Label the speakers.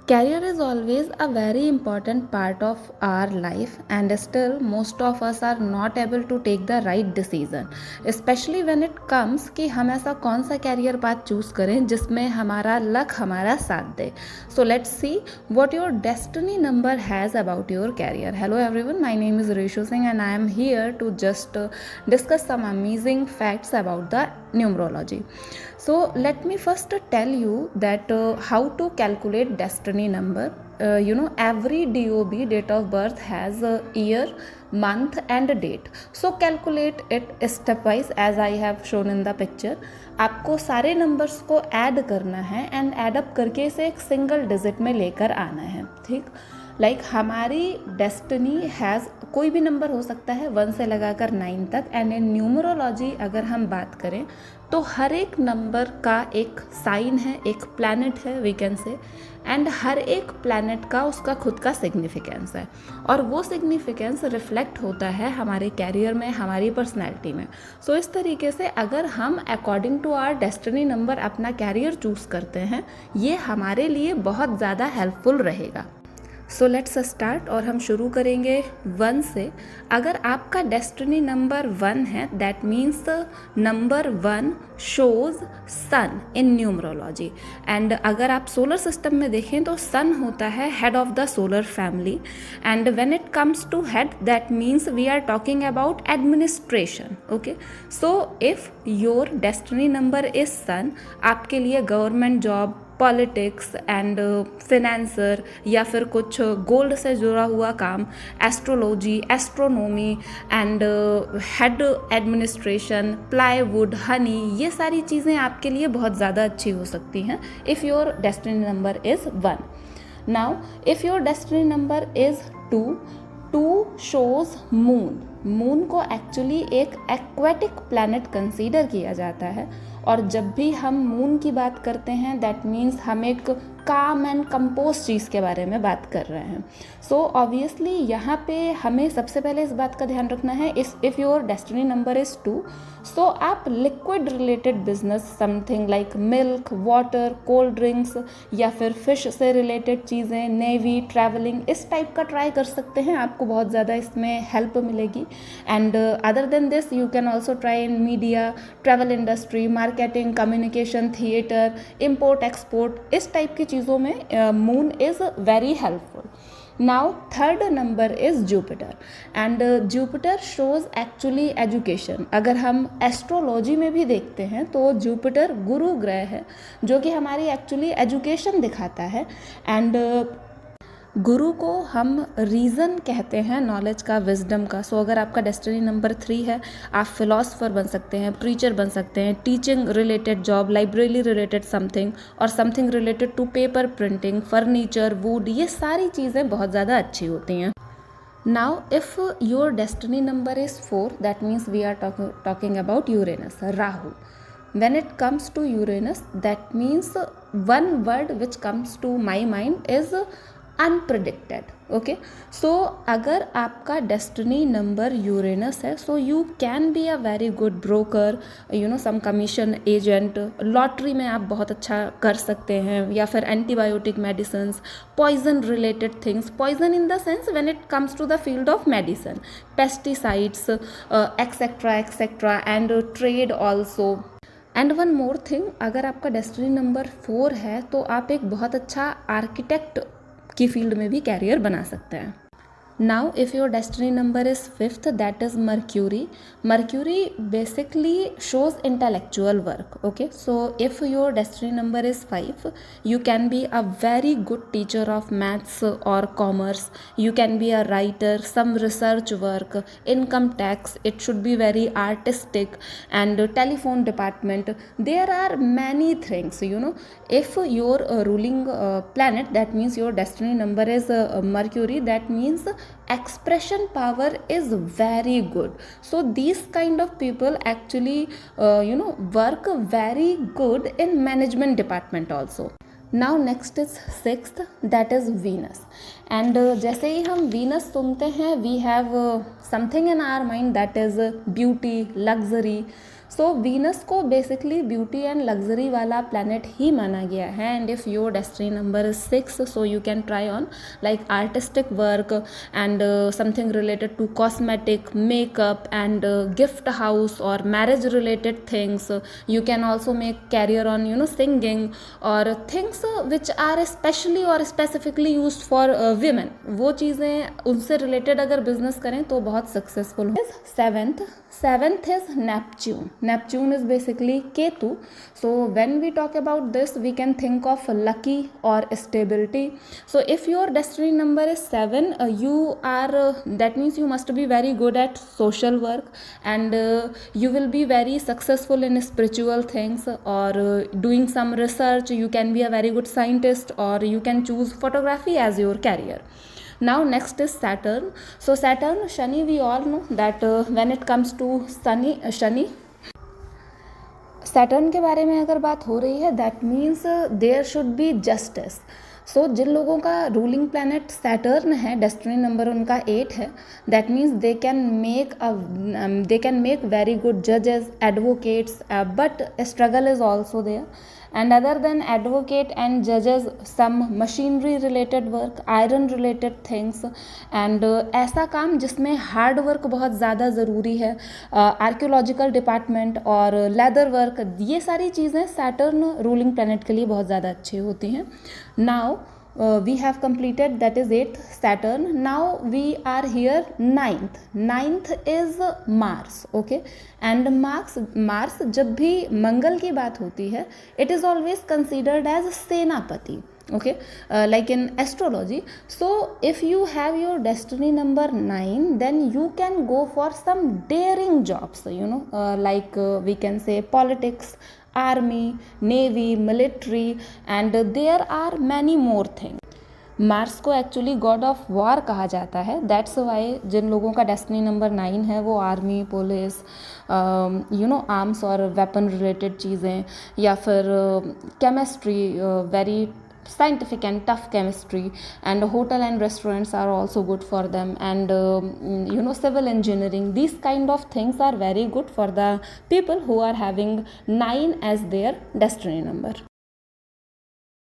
Speaker 1: Career is always a very important part of our life, and still most of us are not able to take the right decision, especially when it comes कि हम ऐसा कौन सा career path choose करें जिसमें हमारा luck हमारा साथ दे. So let's see what your destiny number has about your career. Hello everyone, my name is Reshu Singh and I am here to just discuss some amazing facts about the numerology. So let me first tell you that how to calculate destiny number. Every DOB, date of birth, has a year, month and a date. So calculate it stepwise as I have shown in the picture. आपको सारे numbers को add करना है and add up करके इसे एक single digit में लेकर आना है. ठीक, लाइक हमारी डेस्टिनी हैज़ कोई भी नंबर हो सकता है 1 से लगाकर 9 तक. एंड इन न्यूमरोलॉजी अगर हम बात करें तो हर एक नंबर का एक साइन है, एक प्लैनेट है वी कैन से, एंड हर एक प्लैनेट का उसका खुद का सिग्निफिकेंस है और वो सिग्निफिकेंस रिफ्लेक्ट होता है हमारे कैरियर में, हमारी पर्सनैलिटी में. सो इस तरीके से अगर हम according to our destiny number अपना कैरियर चूज़ करते हैं, ये हमारे लिए बहुत ज़्यादा हेल्पफुल रहेगा. सो लेट्स स्टार्ट और हम शुरू करेंगे 1 से. अगर आपका डेस्टिनी नंबर 1 है, that means number 1 shows sun in numerology. And अगर आप सोलर सिस्टम में देखें तो सन होता है head of the solar family. And when it comes to head, that means we are talking about administration. Okay, so if your destiny number is sun, आपके लिए government job, politics and financer या फिर कुछ gold से जुड़ा हुआ काम, astrology, astronomy and head administration, plywood, honey, ये सारी चीज़ें आपके लिए बहुत ज़्यादा अच्छी हो सकती हैं if your destiny number is 1. Now if your destiny number is 2 shows moon. Moon को एक्चुअली एक एक्वेटिक प्लैनेट कंसीडर किया जाता है और जब भी हम मून की बात करते हैं दैट मीन्स हम एक काम एंड कंपोज चीज़ के बारे में बात कर रहे हैं. सो ऑब्वियसली यहाँ पे हमें सबसे पहले इस बात का ध्यान रखना है, if your destiny number is 2, सो आप liquid related business, something like milk, water, cold drinks या फिर फिश से रिलेटेड चीज़ें, नेवी, ट्रैवलिंग, इस टाइप का ट्राई कर सकते हैं. आपको बहुत ज़्यादा इसमें हेल्प मिलेगी. And other than this you can also try in media, travel industry, marketing, communication, theatre, import export, इस टाइप की चीज़ों में moon is very helpful. Now third number is Jupiter and Jupiter shows actually education. अगर हम astrology में भी देखते हैं तो जुपिटर गुरु ग्रह है जो कि हमारी एक्चुअली एजुकेशन दिखाता है. एंड गुरु को हम रीज़न कहते हैं नॉलेज का, विजडम का. सो अगर आपका डेस्टिनी नंबर 3 है, आप फिलोसफर बन सकते हैं, प्रीचर बन सकते हैं, teaching related job, library related something और something related to paper printing, furniture, wood, ये सारी चीज़ें बहुत ज़्यादा अच्छी होती हैं. Now if your destiny number is 4, that means we are talking about Uranus, Rahu. When it comes to Uranus, that means one word which comes to my mind is unpredicted. Okay, so अगर आपका destiny number Uranus है, so you can be a very good broker, some commission agent, lottery में आप बहुत अच्छा कर सकते हैं, या फिर antibiotic medicines, poison related things. Poison in the sense when it comes to the field of medicine, pesticides etcetera etcetera and trade also. And one more thing, अगर आपका डेस्टिनी नंबर 4 है तो आप एक बहुत अच्छा आर्किटेक्ट की फील्ड में भी कैरियर बना सकते हैं. Now if your destiny number is 5th, that is Mercury. Mercury basically shows intellectual work. Okay, so if your destiny number is 5, you can be a very good teacher of maths or commerce. You can be a writer, some research work, income tax, it should be very artistic, and telephone department. There are many things, if your ruling planet, that means your destiny number is Mercury, that means expression power is very good. So these kind of people actually work very good in management department also. Now next is 6th, that is Venus. And जैसे ही हम Venus सुनते हैं, we have something in our mind that is beauty, luxury. So Venus को basically beauty and luxury वाला planet ही माना गया है. And if your destiny number is 6, so you can try on like artistic work and something related to cosmetic, makeup, and gift house or marriage related things. You can also make career on singing or things which are especially or specifically used for women. वो चीज़ें उनसे related अगर business करें तो बहुत successful हो. Seventh is Neptune is basically Ketu. So when we talk about this, we can think of lucky or stability. So if your destiny number is 7, you are that means you must be very good at social work, and you will be very successful in spiritual things, or doing some research. You can be a very good scientist, or you can choose photography as your career. Now next is Saturn. So Saturn, Shani, we all know that when it comes to Shani, Saturn के बारे में अगर बात हो रही है, that means there should be justice. So जिन लोगों का रूलिंग प्लैनेट सैटर्न है, डेस्टिनी नंबर उनका 8 है, that means they can make very good जजेस, advocates, but struggle is also there. And other than advocate and judges, some machinery related work, iron related things, and ऐसा काम जिसमें hard work बहुत ज़्यादा ज़रूरी है, आर्कियोलॉजिकल डिपार्टमेंट और leather work, ये सारी चीज़ें सैटर्न रूलिंग प्लैनेट के लिए बहुत ज़्यादा अच्छी होती हैं. Now we have completed, that is 8th Saturn. Now we are here 9th is Mars. Okay, and Mars जब भी मंगल की बात होती है, it is always considered as सेनापति. Okay, like in astrology. So if you have your destiny number 9, then you can go for some daring jobs, like we can say politics, army, navy, military, and there are many more things. Mars को actually God of war कहा जाता है. That's why जिन लोगों का destiny number 9 है वो army, police, arms और weapon related चीज़ें, या फिर chemistry, very scientific and tough chemistry, and hotel and restaurants are also good for them, and civil engineering. These kind of things are very good for the people who are having 9 as their destiny number.